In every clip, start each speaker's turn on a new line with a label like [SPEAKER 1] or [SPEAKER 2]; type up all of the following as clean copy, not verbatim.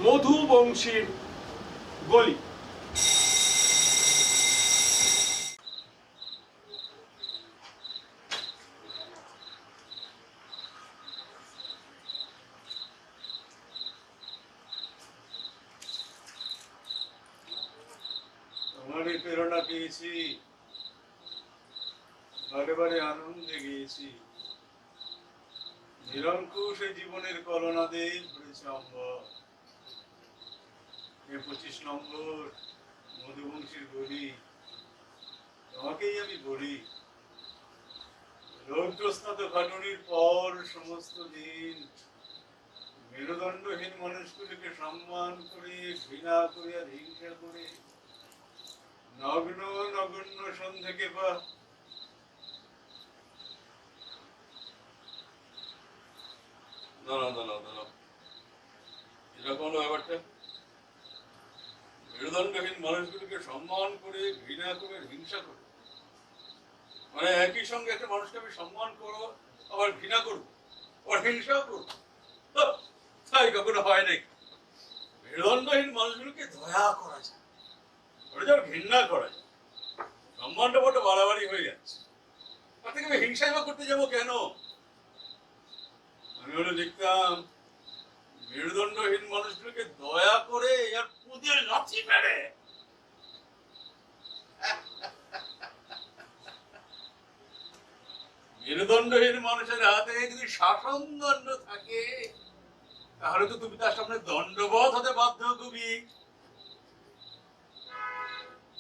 [SPEAKER 1] মধুবংশীর গলি।
[SPEAKER 2] তোমারই প্রেরণা পেয়েছি, বারে বারে আনন্দে গিয়েছি, নিরঙ্কুশ জীবনের কলনাদে ভরেছে অম্বর। 25 নম্বর মধুবংশীর গলি, তোমাকেই আমি বলি, রৌদ্রস্নাত খাটুনির পর সমস্ত দিন মেরুদণ্ডহীন মানুষগুলিকে সম্মান করে, ঘৃণা করে আর হিংসা করে নগ্ন নগণ্য সন্ধ্যাকে বা এরকম ব্যাপারটা, মেরুদণ্ডহীন মানুষগুলিকে সম্মান করে, ঘৃণা করে, হিংসা করে, মানে একই সঙ্গে একটা মানুষকে আমি সম্মান করবো, আবার ঘৃণা করবো, আবার হিংসাও করবো, তাই কখনো হয় নাকি? মেরুদণ্ডহীন মানুষগুলোকে দয়া করা যায়, ওরা যেন ঘৃণা করা যায়, সম্মানটা বড় বাড়াবাড়ি হয়ে যাচ্ছে। তার থেকে আমি হিংসাই বা করতে যাবো কেন? আমি হলে দেখতাম মেরুদণ্ডহীন মানুষগুলোকে দয়া করে আর পুঁদের লাথি মেরে মেরুদণ্ডহীন মানুষের হাতে যদি শাসনদণ্ড থাকে, তাহলে তো তুমি তার সামনে দণ্ডবধ হতে বাধ্য কবি।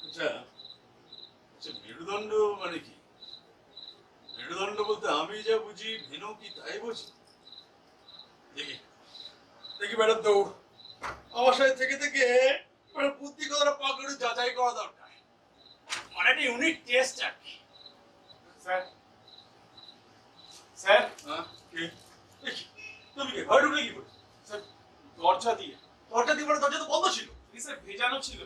[SPEAKER 2] আচ্ছা আচ্ছা, মেরুদণ্ড মানে কি? মেরুদণ্ড বলতে আমি যা বুঝি, ভিন্ন কি তাই বুঝি? দেখি দেখি ম্যাডাম, দৌড় আমার সাথে থেকে থেকে বুদ্ধি কথাটা পাকড়ি যাচাই করা দরকার, মানে একটা ইউনিক টেস্ট আর কি।
[SPEAKER 1] স্যার স্যার,
[SPEAKER 2] তুমি কি ঘরে ঢুকলে কি করে?
[SPEAKER 1] স্যার দরজা দিয়ে।
[SPEAKER 2] দরজা দিয়ে? দরজা তো বন্ধ ছিল।
[SPEAKER 1] স্যার ভেজানো ছিল।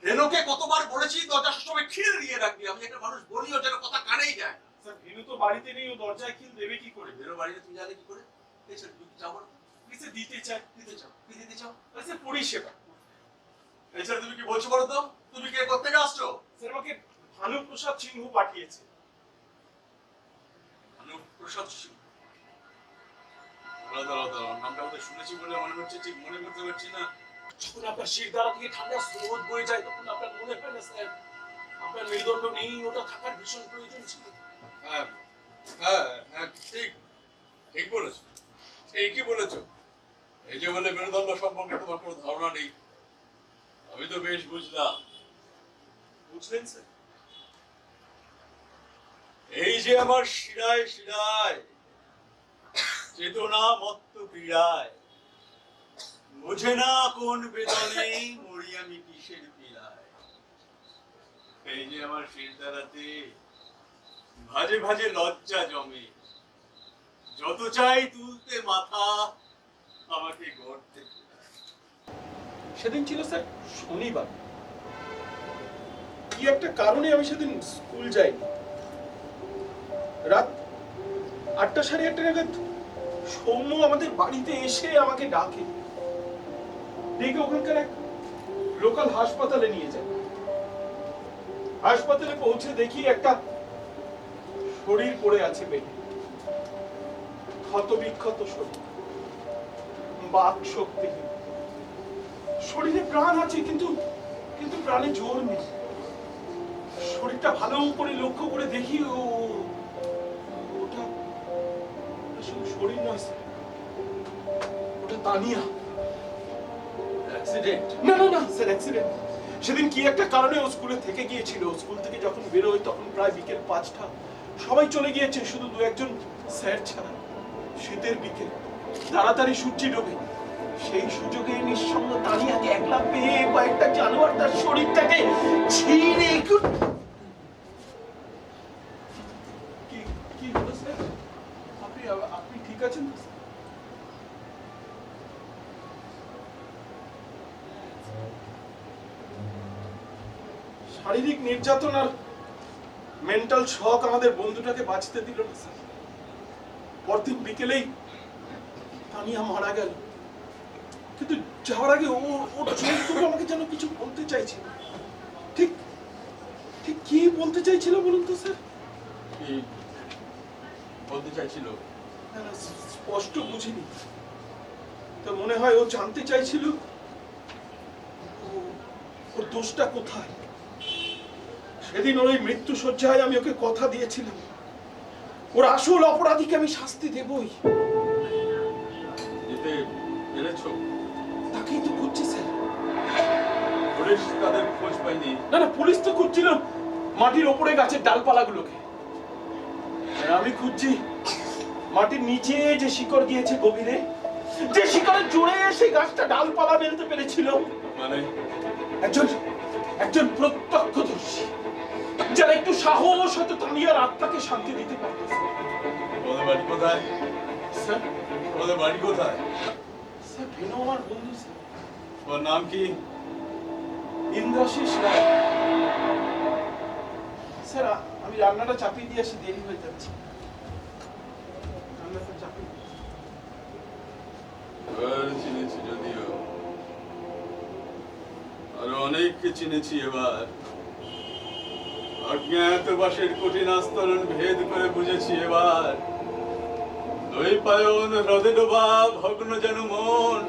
[SPEAKER 2] রেনোকে কতবার বলেছি দরজা সবসময় খিল দিয়ে রাখবি, আমি একটা মানুষ বলি, ও যেন কথা কানেই যায়।
[SPEAKER 1] স্যার ভেনু তো বাড়িতে নেই, ও দরজায় খিল দেবে কি করে?
[SPEAKER 2] রেনো বাড়িতে তুই জানে কি করে? স্যার তুই চাও না?
[SPEAKER 1] স্যার দিতে চাই।
[SPEAKER 2] দিতে চাও? কি দিতে চাও?
[SPEAKER 1] স্যার পরিষেবা।
[SPEAKER 2] এছাড়া তুমি কি বলছো বলো তো? তুমি কে করতে আসছো?
[SPEAKER 1] স্যার আমাকে ভানুপ্রসাদ সিংহ পাঠিয়েছে।
[SPEAKER 2] ভানুপ্রসাদ সিংহ? নামটা বোধহয় শুনেছি বলে মনে হচ্ছে, ঠিক মনে করতে পারছি না।
[SPEAKER 1] যখন আপনার শিরদাঁড়া থেকে ঠান্ডা স্রোত বয়ে যায়, তখন আপনার মনে হয় না স্যার আপনার মেরুদণ্ড নেই, ওটা থাকার ভীষণ প্রয়োজন ছিল?
[SPEAKER 2] হ্যাঁ হ্যাঁ হ্যাঁ, ঠিক ঠিক বলেছো, ঠিকই বলেছো। এই যে বলে মেরুদণ্ড সম্পর্কে তোমার কোনো ধারণা নেই, আমি তো বেশ বুঝলাম।
[SPEAKER 1] বুঝলেন স্যার?
[SPEAKER 2] এই যে আমার শিরায় শিরায় চেতনা মত্ত ক্রীড়ায়, বুঝে না কোন বেদনে মরি আমি কিসের পীড়ায়। এই যে আমার শিরদাঁড়াতে ভাজে ভাজে লজ্জা জমে, যত চাই তুলতে মাথা আমাকে গড়তে।
[SPEAKER 1] সেদিন ছিল স্যার শনিবার। কি একটা কারণে আমি সেদিন স্কুল যাইনি। রাত 8টা সাড়ে 8টা নাগাদ সৌম্য আমাদের বাড়িতে এসে আমাকে ডাকে, ডেকে ওখানকার এক লোকাল হাসপাতালে নিয়ে যায়। হাসপাতালে পৌঁছে দেখি একটা শরীর পড়ে আছে বেডে, ক্ষত বিক্ষত শরীর, বাক শক্তিহীন। শরীরে প্রাণ আছে, কিন্তু কিন্তু প্রাণে জোর নেই। শরীরটা ভালো করে লক্ষ্য করে দেখি, ওটা শুধু শরীর নয় স্যার, ওটা তানিয়া।
[SPEAKER 2] অ্যাক্সিডেন্ট?
[SPEAKER 1] না না না স্যার, অ্যাক্সিডেন্ট। সেদিন কি একটা কারণে ও স্কুলে থেকে গিয়েছিল। স্কুল থেকে যখন বেরোয় তখন প্রায় বিকেল 5টা। সবাই চলে গিয়েছে, শুধু 2-1 স্যার ছাড়া। শীতের বিকেল, তাড়াতাড়ি সূর্যি ডোবে। সেই সুযোগে নিঃসঙ্গ তানিয়াকে একলা পেয়ে কয়েকটা জানোয়ার তার শরীরটাকে ছিঁড়ে। কি হলো স্যার? আপনি ঠিক আছেন তো? শারীরিক নির্যাতন আর মেন্টাল শক আমাদের বন্ধুটাকে বাঁচতে দিল না স্যার। পরদিন বিকেলেই তানিয়া মারা গেল। কিন্তু যাওয়ার আগে ওর চোখ থেকে আমাকে যেন কিছু বলতে চাইছিল। ঠিক ঠিক কি বলতে চাইছিল বলুন তো স্যার?
[SPEAKER 2] কি বলতে চাইছিল?
[SPEAKER 1] না না, স্পষ্ট বুঝিনি। তো মনে হয় ও জানতে চাইছিল ওর দোষটা কোথায়। সেদিন ওর এই মৃত্যু শয্যায় আমি ওকে কথা দিয়েছিলাম ওর আসল অপরাধীকে আমি শাস্তি দেবই।
[SPEAKER 2] যেতে পেরেছো?
[SPEAKER 1] তাকেই তো খুঁজছি স্যার।
[SPEAKER 2] পুলিশ তাদের খোঁজ পায়নি?
[SPEAKER 1] না না, পুলিশ তো খুঁজছিল মাটির ওপরে গাছের ডালপালাগুলোকে। আর আমি খুঁজছি মাটির নিচে যে শিকড় গিয়েছে গভীরে, যে শিকড়ের জোরে সেই গাছটা ডালপালা মেলতে পেরেছিল।
[SPEAKER 2] মানে
[SPEAKER 1] একজন একজন প্রত্যক্ষদর্শী, যারা একটু সাহস হয়তো তানিয়ার আত্মাকে শান্তি দিতে পারত।
[SPEAKER 2] ওদের বাড়ি কোথায়?
[SPEAKER 1] স্যার
[SPEAKER 2] ওদের বাড়ি কোথায়?
[SPEAKER 1] স্যার ভেনু আমার বন্ধু স্যার।
[SPEAKER 2] ওর নাম কি?
[SPEAKER 1] ইন্দ্রাশিস রায়। স্যার আমি রান্নাটা চাপিয়ে দিয়ে আসি, দেরি হয়ে যাচ্ছে। রান্নাটা চাপিয়ে
[SPEAKER 2] চিনেছি যদিও, আরো অনেককে চিনেছি এবার। অজ্ঞাতবাসের কঠিন আস্তরণ ভেদ করে বুঝেছি এবার। দৈপায়ন হ্রদে ডোবা ভগ্ন যেন মন।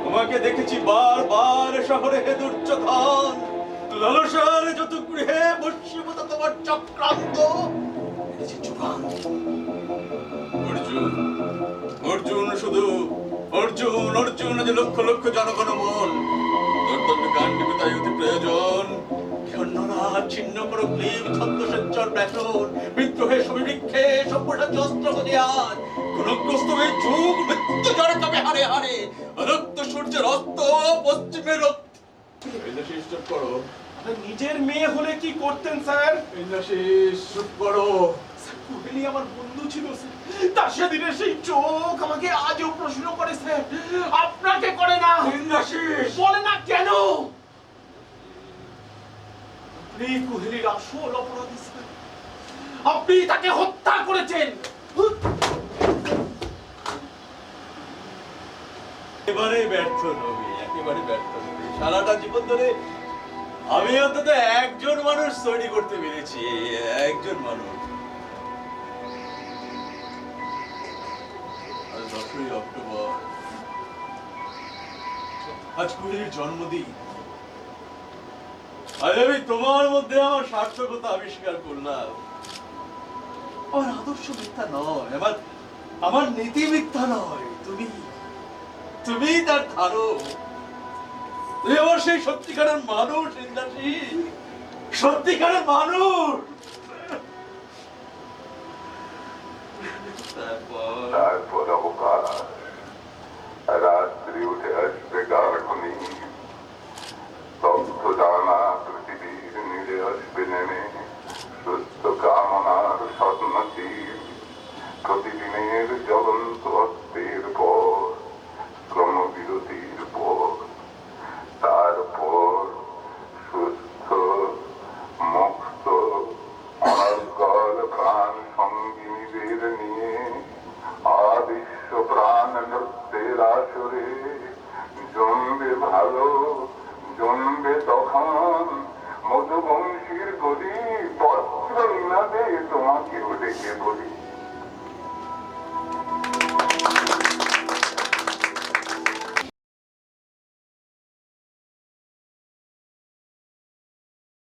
[SPEAKER 2] তোমাকে দেখেছি বারবার শহরে দুর্যোধন, লালসার যত গৃহে বস্যীভূত তোমার চক্রান্ত। অর্জুন অর্জুন শুধু অর্জুন অর্জুন যে লক্ষ লক্ষ জনগণ মন। দর্দণ্ড কাণ্ডিত তাই অতি প্রয়োজন। অন্যরা ছিন্ন করো ক্লিব ছদ্মসঞ্চর ব্যাসন, বিদ্রোহে সমীবৃক্ষে সভ্যসাচী অস্ত্র হদিয়ার। গুণগ্রস্ত হয়ে যুগ মৃত্যু জড়ে তবে হারে হারে, রক্ত সূর্যের অস্ত পশ্চিমের ইন্দ্রাশিস চুপ করো।
[SPEAKER 1] নিজের মেয়ে হলে কি করতেন স্যার?
[SPEAKER 2] ইন্দ্রাশিস চুপ করো।
[SPEAKER 1] কোহেলি আমার বন্ধু ছিল স্যার। তার সেদিনের সেই চোখ আমাকে আজও প্রশ্ন করে স্যার, আপনাকে করে না।
[SPEAKER 2] ইন্দ্রাশিস
[SPEAKER 1] বলে না কেন? আপনি কোহেলির আসল অপরাধী স্যার। আপনি তাকে হত্যা করেছেন।
[SPEAKER 2] একেবারে ব্যর্থ নবী, একেবারে ব্যর্থ নবী। সারাটা জীবন ধরে আমি অন্তত একজন মানুষ তৈরি করতে পেরেছি, একজন মানুষ। আজ 10ই অক্টোবর, আজ কুড়ির জন্মদিন। আজ আমি তোমার মধ্যে আমার সার্থকতা আবিষ্কার করলাম। আমার আদর্শ মিথ্যা নয়, আমার নীতি মিথ্যা নয়। তুমি তার ধারক। তুই আমার সেই সত্যিকারের মানুষ ইন্দ্রাশী, সত্যিকারের মানুষ।
[SPEAKER 3] তারপর অবকাশ, রাত্রি উঠে আসবে গাঢ়নি, স্তব্ধ জানা পৃথিবীর নীড়ে আসবে নেমে সুস্থ কামনার স্বপ্নতীর। প্রতিদিনের জ্বলন্ত অস্ত্রের পর, ক্রমবিরতির পর, তারপর সুস্থ মুক্ত অনর্গল প্রাণ সঙ্গিনীদের নিয়ে আদিশ্য প্রাণ নৃত্যের আসরে জমবে ভালো, জমবে তখন মধুবংশীর গলি পত্র ইনাদে তোমাকেও ডেকে বলি।